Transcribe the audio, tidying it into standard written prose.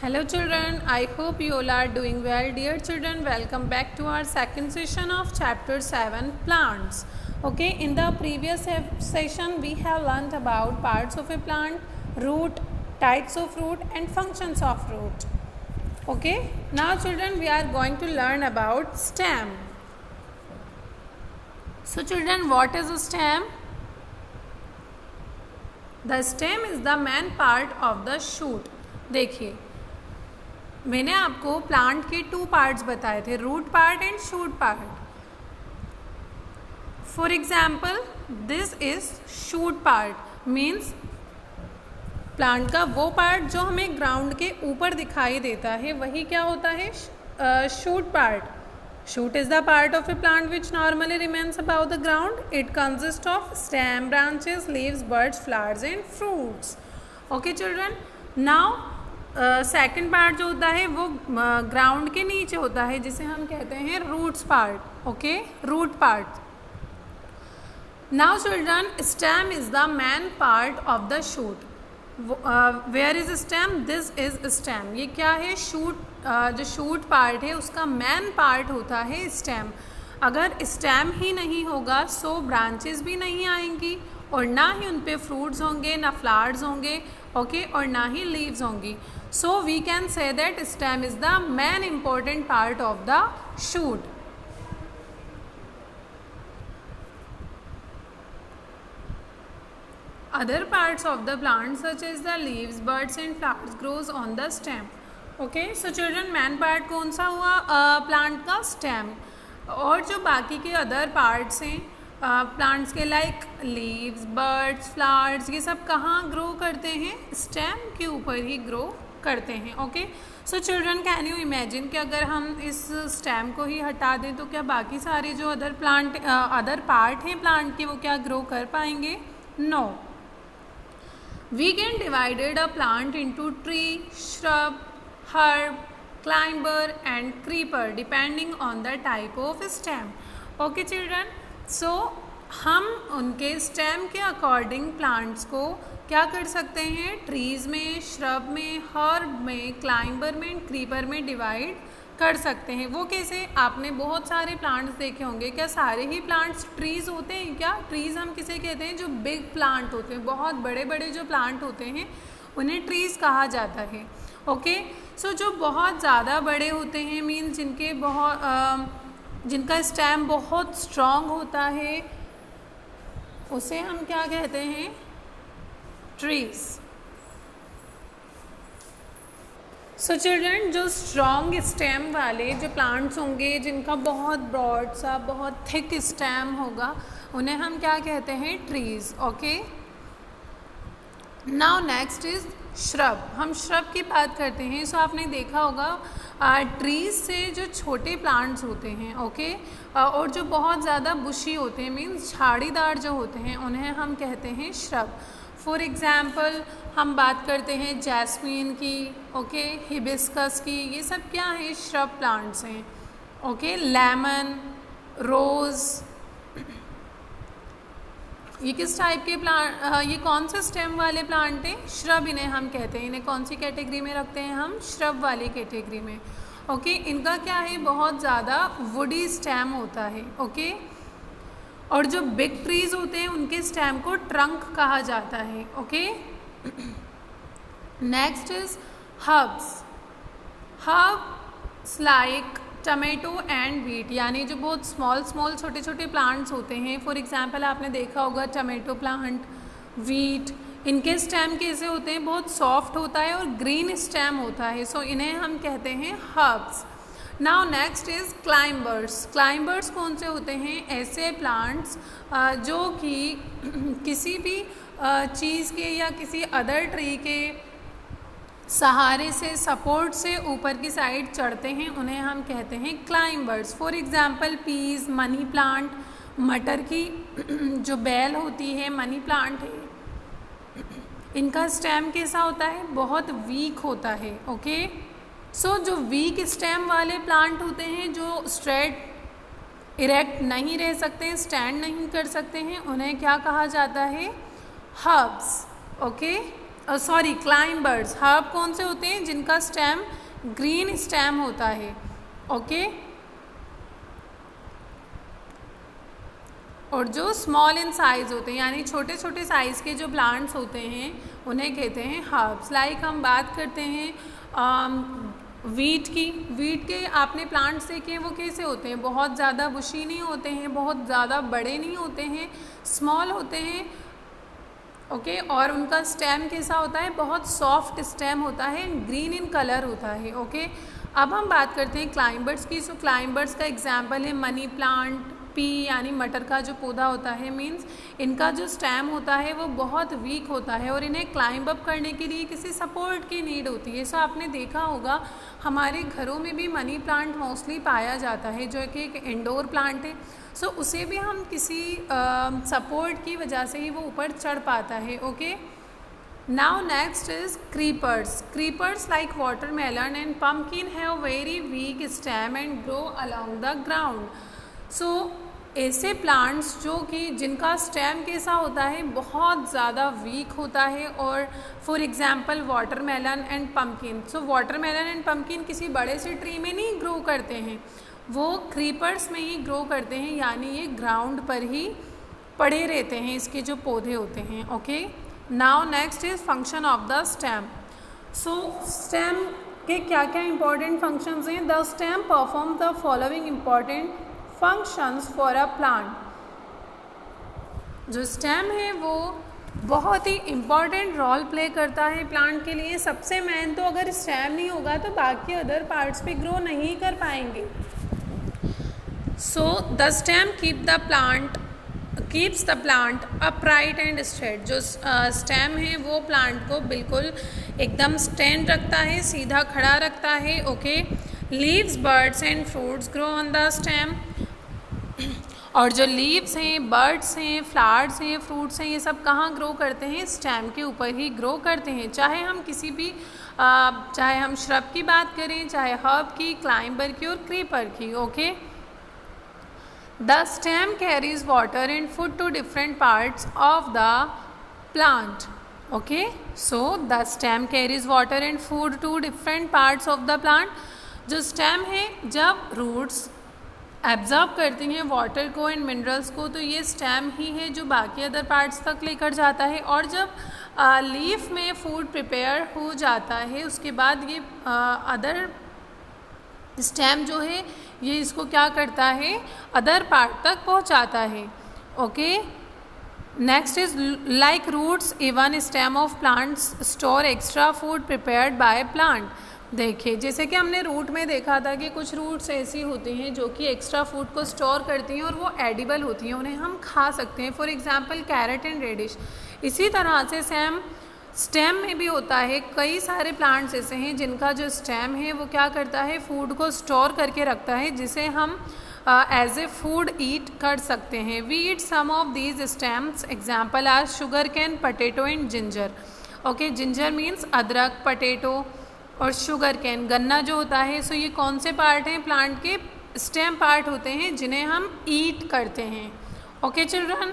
Hello children, I hope you all are doing well. Dear children, welcome back to our second session of chapter 7 plants. Okay, in the previous session we have learnt about parts of a plant, root, types of root and functions of root. Okay, now children we are going to learn about stem. So children, what is a stem? The stem is the main part of the shoot. देखिए, मैंने आपको plant के 2 parts बताए थे, root part and shoot part. For example, this is shoot part, means plant का वो part जो हमें ग्राउंड के ऊपर दिखाई देता है वही क्या होता है, shoot part. Shoot is the part of a plant which normally remains above the ground. It consists of stem, branches, leaves, buds, flowers and fruits. Okay children. Now second part जो होता है वो ग्राउंड के नीचे होता है जिसे हम कहते हैं roots part. Okay, root part. Now children, stem is the main part of the shoot. Where is stem? This is stem. ये क्या है? शूट. जो शूट पार्ट है उसका मेन पार्ट होता है स्टेम. अगर स्टेम ही नहीं होगा सो ब्रांचेस भी नहीं आएंगी और ना ही उन पे फ्रूट्स होंगे, ना फ्लावर्स होंगे. ओके, और ना ही लीव्स होंगी. So we can say that stem is the main important part of the shoot. Other parts of the plant such as the leaves, buds and flowers grows on the stem. Okay, so children, main part कौन सा हुआ plant का? Stem. और जो बाकी के other parts हैं plants के, लाइक लीव्स, बर्ड्स, फ्लावर्स, ये सब कहाँ ग्रो करते हैं? स्टेम के ऊपर ही ग्रो करते हैं. Okay, so children, can you imagine कि अगर हम इस स्टेम को ही हटा दें तो क्या बाकी सारे जो अदर पार्ट हैं प्लांट के वो क्या ग्रो कर पाएंगे? No. We can divided a plant into tree, shrub, herb, climber and creeper depending on the type of stem. Okay children, so हम उनके स्टेम के अकॉर्डिंग प्लांट्स को क्या कर सकते हैं? ट्रीज़ में, श्रब में, हर्ब में, क्लाइंबर में एंड क्रीपर में डिवाइड कर सकते हैं. वो कैसे? आपने बहुत सारे प्लांट्स देखे होंगे. क्या सारे ही प्लांट्स ट्रीज़ होते हैं? क्या ट्रीज़ हम किसे कहते हैं? जो बिग प्लांट होते हैं, बहुत बड़े बड़े जो प्लांट होते हैं उन्हें ट्रीज़ कहा जाता है. ओके, सो जो बहुत ज़्यादा बड़े होते हैं, मीन्स जिनका स्टेम बहुत स्ट्रॉन्ग होता है, उसे हम क्या कहते हैं? ट्रीज़. सो चिल्ड्रन, जो स्ट्रॉन्ग स्टेम वाले जो प्लांट्स होंगे, जिनका बहुत ब्रॉड सा, बहुत थिक स्टेम होगा, उन्हें हम क्या कहते हैं? Trees. Okay, now next is shrub. हम श्रब की बात करते हैं. सो आपने देखा होगा ट्रीज से जो छोटे प्लांट्स होते हैं, ओके, और जो बहुत ज़्यादा बुशी होते हैं, मीन्स झाड़ीदार जो होते हैं, उन्हें हम कहते हैं श्रब. फॉर एग्ज़ाम्पल हम बात करते हैं जैस्मीन की, ओके, हिबिस्कस की. ये सब क्या है? श्रब प्लांट्स हैं. ओके, लेमन, रोज़, ये किस टाइप के प्लांट, ये कौन से स्टेम वाले प्लांट हैं? श्रब इन्हें हम कहते हैं. इन्हें कौन सी कैटेगरी में रखते हैं हम? श्रब वाली कैटेगरी में. ओके, इनका क्या है? बहुत ज़्यादा वुडी स्टेम होता है. ओके, और जो बिग ट्रीज होते हैं उनके स्टेम को ट्रंक कहा जाता है. Okay, next is herbs. Herbs like tomato and beet, यानी जो बहुत स्मॉल छोटे छोटे प्लांट्स होते हैं. फॉर एग्जांपल आपने देखा होगा टमेटो प्लांट, वीट, इनके स्टेम कैसे होते हैं? बहुत सॉफ्ट होता है और ग्रीन स्टेम होता है. सो इन्हें हम कहते हैं herbs. Now next is climbers. Climbers कौन से होते हैं? ऐसे प्लांट्स जो कि किसी भी चीज़ के या किसी अदर ट्री के सहारे से, सपोर्ट से ऊपर की साइड चढ़ते हैं, उन्हें हम कहते हैं climbers. For example peas, money plant, मटर की जो बेल होती है, मनी प्लांट है, इनका स्टेम कैसा होता है? बहुत वीक होता है. ओके, सो जो वीक स्टेम वाले प्लांट होते हैं, जो स्ट्रेट इरेक्ट नहीं रह सकते, स्टैंड नहीं कर सकते हैं, उन्हें क्या कहा जाता है? Herbs. Okay, sorry climbers, herb कौन से होते हैं जिनका स्टेम ग्रीन स्टेम होता है, ओके। और जो स्मॉल इन साइज़ होते हैं यानी छोटे छोटे साइज़ के जो प्लांट्स होते हैं उन्हें कहते हैं हर्ब्स। लाइक हम बात करते हैं वीट की। वीट के आपने प्लांट्स देखे हैं, वो कैसे होते हैं, बहुत ज़्यादा बुशी नहीं होते हैं, बहुत ज़्यादा बड़े नहीं होते हैं, स्मॉल होते हैं, ओके। और उनका स्टेम कैसा होता है, बहुत सॉफ्ट स्टेम होता है, ग्रीन इन कलर होता है, ओके। अब हम बात करते हैं क्लाइंबर्स की। सो क्लाइंबर्स का एग्जांपल है मनी प्लांट, पी यानी मटर का जो पौधा होता है, मीन्स इनका जो स्टेम होता है वो बहुत वीक होता है और इन्हें क्लाइंब अप करने के लिए किसी सपोर्ट की नीड होती है। सो आपने देखा होगा हमारे घरों में भी मनी प्लांट मोस्टली पाया जाता है जो कि एक इंडोर प्लांट है। सो उसे भी हम किसी सपोर्ट की वजह से ही वो ऊपर चढ़ पाता है, okay. Now next is creepers. Creepers like watermelon and pumpkin have very weak stem and grow along the ground. So ऐसे प्लांट्स जो कि जिनका स्टेम कैसा होता है, बहुत ज़्यादा वीक होता है। और for example watermelon and pumpkin. So watermelon and pumpkin किसी बड़े से ट्री में नहीं ग्रो करते हैं, वो क्रीपर्स में ही ग्रो करते हैं, यानी ये ग्राउंड पर ही पड़े रहते हैं इसके जो पौधे होते हैं, okay. Now next is function of the stem. So stem के क्या क्या इंपॉर्टेंट फंक्शंस हैं। The stem perform the following important functions for a plant. जो स्टेम है वो बहुत ही इम्पॉर्टेंट रोल प्ले करता है प्लांट के लिए। सबसे मेन तो अगर स्टेम नहीं होगा तो बाकी अदर पार्ट्स पे ग्रो नहीं कर पाएंगे। So the stem keeps the plant upright and straight. जो स्टेम है वो प्लांट को बिल्कुल एकदम स्टैंड रखता है, सीधा खड़ा रखता है, okay. Leaves, birds and fruits grow on the stem. और जो लीव्स हैं, बर्ड्स हैं, फ्लावर्स हैं, फ्रूट्स हैं, ये सब कहाँ ग्रो करते हैं, स्टेम के ऊपर ही ग्रो करते हैं। चाहे हम किसी भी चाहे हम श्रब की बात करें, चाहे हर्ब की, क्लाइंबर की और क्रीपर की, okay. The stem carries water and food to different parts of the plant. Okay, so the stem carries water and food to different parts of the plant. जो stem है जब roots absorb करती हैं water को and minerals को, तो ये stem ही है जो बाकी अदर पार्ट्स तक लेकर जाता है। और जब लीफ में फूड प्रिपेयर हो जाता है उसके बाद ये अदर स्टेम जो है ये इसको क्या करता है, अदर पार्ट तक पहुंचाता है, okay. Next is like roots, even stem of plants store extra food prepared by plant. देखिए जैसे कि हमने रूट में देखा था कि कुछ रूट्स ऐसी होती हैं जो कि एक्स्ट्रा फूड को स्टोर करती हैं और वो एडिबल होती हैं, उन्हें हम खा सकते हैं, for example carrot and radish. इसी तरह से सेम स्टेम में भी होता है। कई सारे प्लांट्स ऐसे हैं जिनका जो स्टेम है वो क्या करता है, फूड को स्टोर करके रखता है जिसे हम एज ए फूड ईट कर सकते हैं। We eat some of these stems, example are sugar cane, potato and ginger, okay. Ginger means अदरक, पटेटो और शुगर कैन गन्ना जो होता है। सो ये कौन से पार्ट हैं, प्लांट के स्टेम पार्ट होते हैं जिन्हें हम ईट करते हैं, ओके चिल्ड्रन।